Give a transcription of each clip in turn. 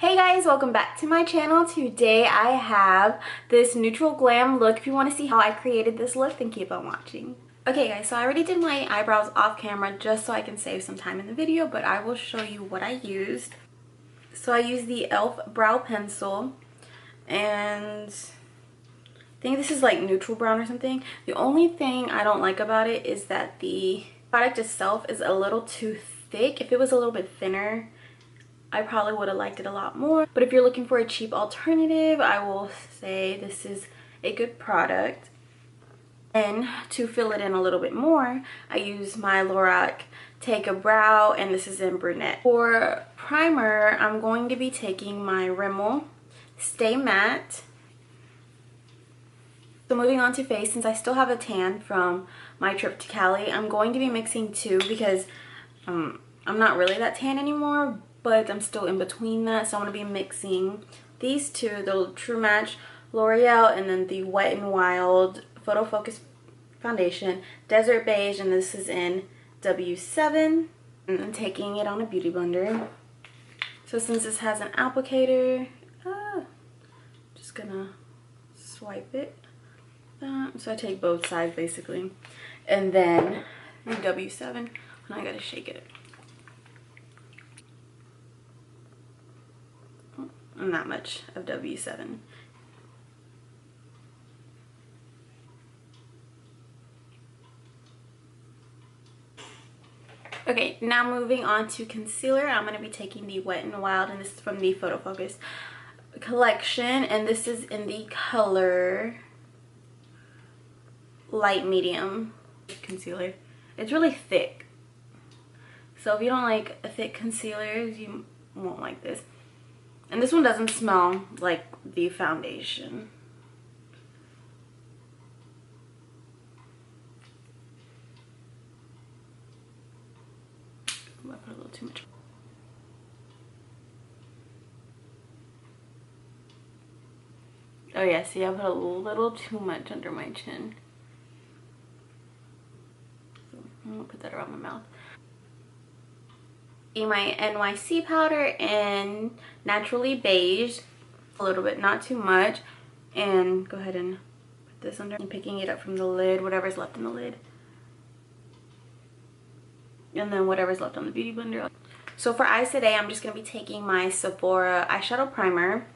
Hey guys, welcome back to my channel. Today I have this neutral glam look. If you want to see how I created this look, then keep on watching. Okay guys, so I already did my eyebrows off camera just so I can save some time in the video, but I will show you what I used. So I used the e.l.f. brow pencil, and I think this is like neutral brown or something. The only thing I don't like about it is that the product itself is a little too thick. If it was a little bit thinner, I probably would have liked it a lot more. But if you're looking for a cheap alternative, I will say this is a good product. And to fill it in a little bit more, I use my Lorac Take a Brow, and this is in brunette. For primer, I'm going to be taking my Rimmel Stay Matte. So moving on to face, since I still have a tan from my trip to Cali, I'm going to be mixing two because I'm not really that tan anymore, but I'm still in between that. So I'm going to be mixing these two, the True Match L'Oreal, and then the Wet n Wild Photofocus foundation, Desert Beige, and this is in W7. And I'm taking it on a beauty blender. So since this has an applicator, just gonna swipe it. So I take both sides basically, and then the W7, and I gotta shake it. Not much of W7. Okay, now moving on to concealer. I'm going to be taking the Wet n Wild, and this is from the Photofocus collection, and this is in the color light medium concealer. It's really thick, so if you don't like thick concealers, you won't like this. And this one doesn't smell like the foundation. I put a little too much. Oh yeah, see, I put a little too much under my chin. So I'm gonna put that around my mouth. My NYC powder in Naturally Beige, a little bit, not too much, and go ahead and put this under, and picking it up from the lid, whatever's left in the lid, and then whatever's left on the beauty blender. So for eyes today, I'm just going to be taking my Sephora eyeshadow primer,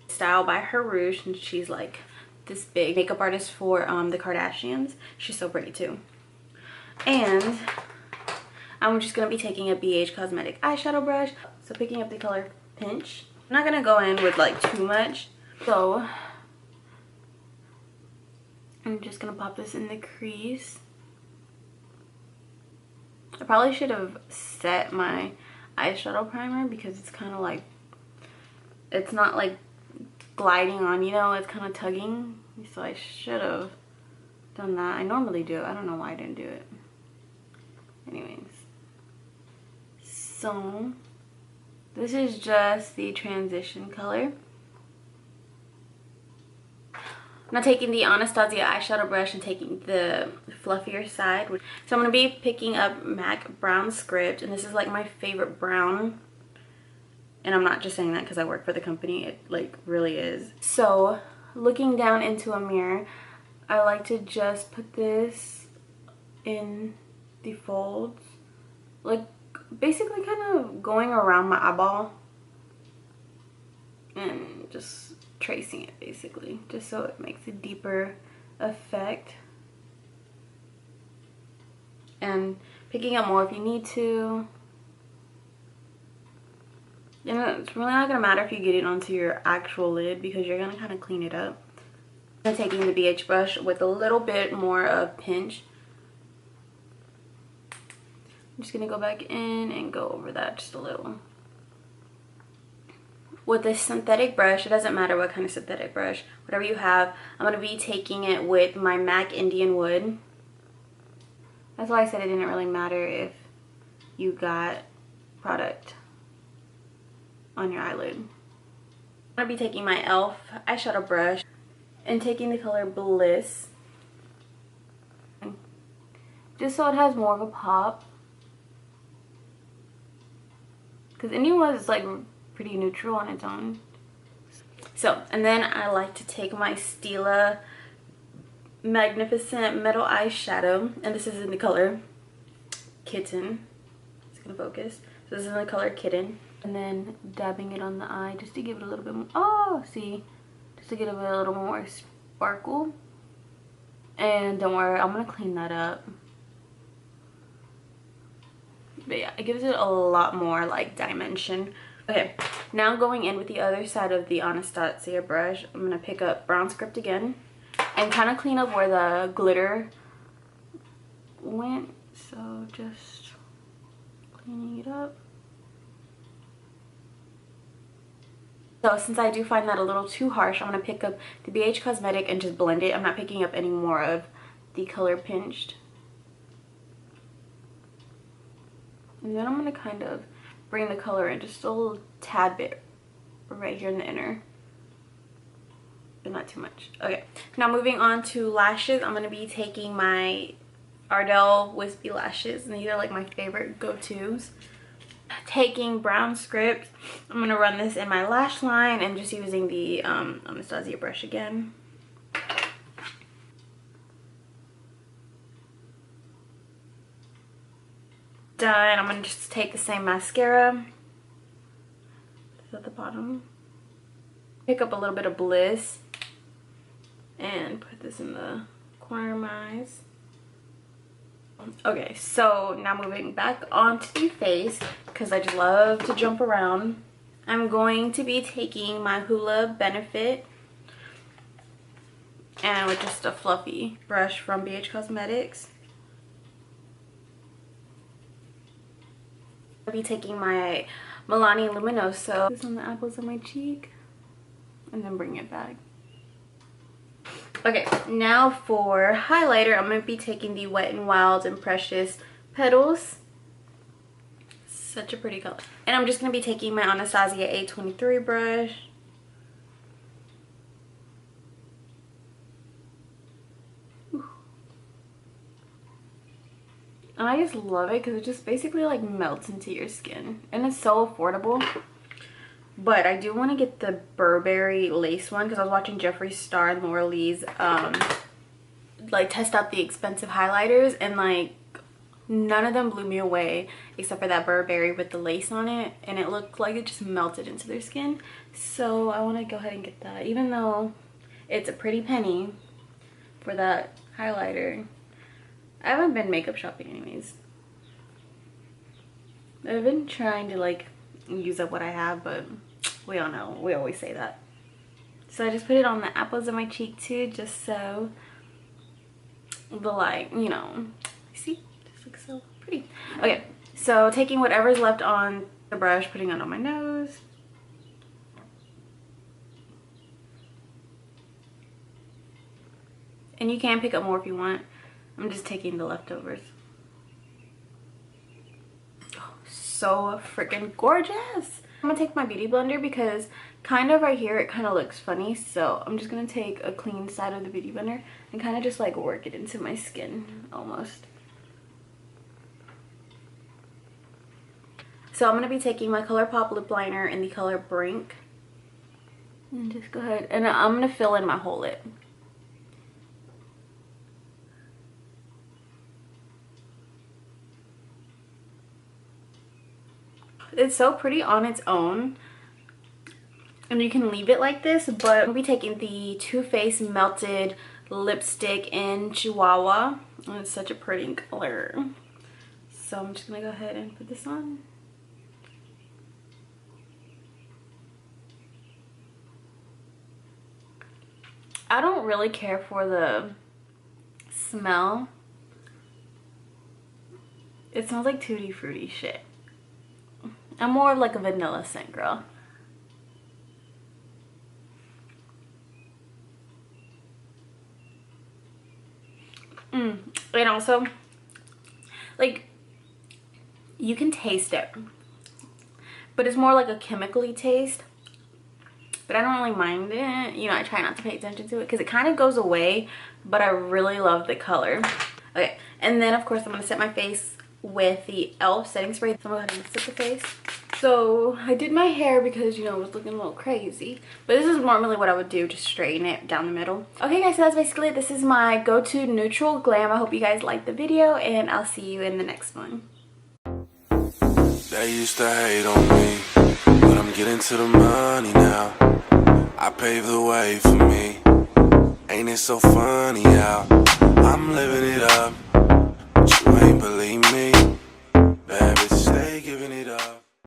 Style by hrush, and she's like this big makeup artist for the Kardashians. She's so pretty too. And I'm just going to be taking a BH Cosmetic eyeshadow brush. So picking up the color Pinch. I'm not going to go in with like too much. So I'm just going to pop this in the crease. I probably should have set my eyeshadow primer because it's kind of like, it's not like gliding on, you know, it's kind of tugging. So I should have done that. I normally do. I don't know why I didn't do it. Anyways, so this is just the transition color. I'm now taking the Anastasia eyeshadow brush and taking the fluffier side. So I'm going to be picking up MAC Brown Script, and this is like my favorite brown. And I'm not just saying that because I work for the company. It like really is. So looking down into a mirror, I like to just put this in the folds, like basically kind of going around my eyeball and just tracing it basically, just so it makes a deeper effect, and picking up more if you need to. And it's really not gonna matter if you get it onto your actual lid because you're gonna kind of clean it up. I'm taking the BH brush with a little bit more of Pinch. I'm just going to go back in and go over that just a little. With this synthetic brush, it doesn't matter what kind of synthetic brush, whatever you have, I'm going to be taking it with my MAC Indian Wood. That's why I said it didn't really matter if you got product on your eyelid. I'm going to be taking my e.l.f. eyeshadow brush and taking the color Bliss, just so it has more of a pop. because Indian was like pretty neutral on its own. So, and then I like to take my Stilla Magnificent Metal Eyeshadow, and this is in the color Kitten. It's gonna focus. So this is in the color Kitten, and then dabbing it on the eye just to give it a little bit more. Oh, see, just to give it a little more sparkle. And don't worry, I'm gonna clean that up. But yeah, it gives it a lot more like dimension. Okay, now going in with the other side of the Anastasia brush, I'm gonna pick up Brown Script again and kind of clean up where the glitter went. So just cleaning it up. So since I do find that a little too harsh, I'm going to pick up the BH Cosmetic and just blend it. I'm not picking up any more of the color Pinched. And then I'm going to kind of bring the color in just a little tad bit right here in the inner. But not too much. Okay, now moving on to lashes, I'm going to be taking my Ardell Wispy Lashes. And these are like my favorite go-tos. Taking Brown Script, I'm going to run this in my lash line and just using the Anastasia brush again. Done. I'm going to just take the same mascara at the bottom. Pick up a little bit of Bliss and put this in the corner of my eyes. Okay, so now moving back onto the face, because I just love to jump around. I'm going to be taking my Hoola Benefit and with just a fluffy brush from BH Cosmetics. I'll be taking my Milani Luminoso, this on the apples of my cheek, and then bring it back. Okay, now for highlighter, I'm going to be taking the Wet n Wild and Precious Petals. Such a pretty color. And I'm just going to be taking my Anastasia A23 brush. And I just love it because it just basically like melts into your skin. And it's so affordable. But I do want to get the Burberry lace one because I was watching Jeffree Star and Laura Lee's like test out the expensive highlighters, and like none of them blew me away except for that Burberry with the lace on it, and it looked like it just melted into their skin. So I want to go ahead and get that, even though it's a pretty penny for that highlighter. I haven't been makeup shopping anyways. I've been trying to like use up what I have, but we all know, we always say that. So I just put it on the apples of my cheek too, just so the light, you know, see, this looks so pretty. Okay, so taking whatever's left on the brush, putting it on my nose. And you can pick up more if you want. I'm just taking the leftovers. Oh, so freaking gorgeous. I'm gonna take my beauty blender because kind of right here it kind of looks funny, so I'm just gonna take a clean side of the beauty blender and kind of just like work it into my skin almost. So I'm gonna be taking my Colourpop lip liner in the color Brink and just go ahead and I'm gonna fill in my whole lip. It's so pretty on its own, and you can leave it like this, but I'm gonna be taking the Too Faced Melted Lipstick in Chihuahua, and it's such a pretty color. So I'm just gonna go ahead and put this on. I don't really care for the smell. It smells like tutti frutti shit. I'm more of like a vanilla scent girl. And also, like, you can taste it, but it's more like a chemically taste. But I don't really mind it. You know, I try not to pay attention to it because it kind of goes away, but I really love the color. Okay, and then of course I'm going to set my face with the e.l.f. setting spray. So I'm going to go ahead and set the face. So I did my hair because, you know, it was looking a little crazy. But this is normally what I would do, just straighten it down the middle. Okay guys, so that's basically it. This is my Go To Neutral Glam. I hope you guys liked the video, and I'll see you in the next one. They used to hate on me, but I'm getting to the money now. I paved the way for me. Ain't it so funny how I'm living it up, but you ain't believe me.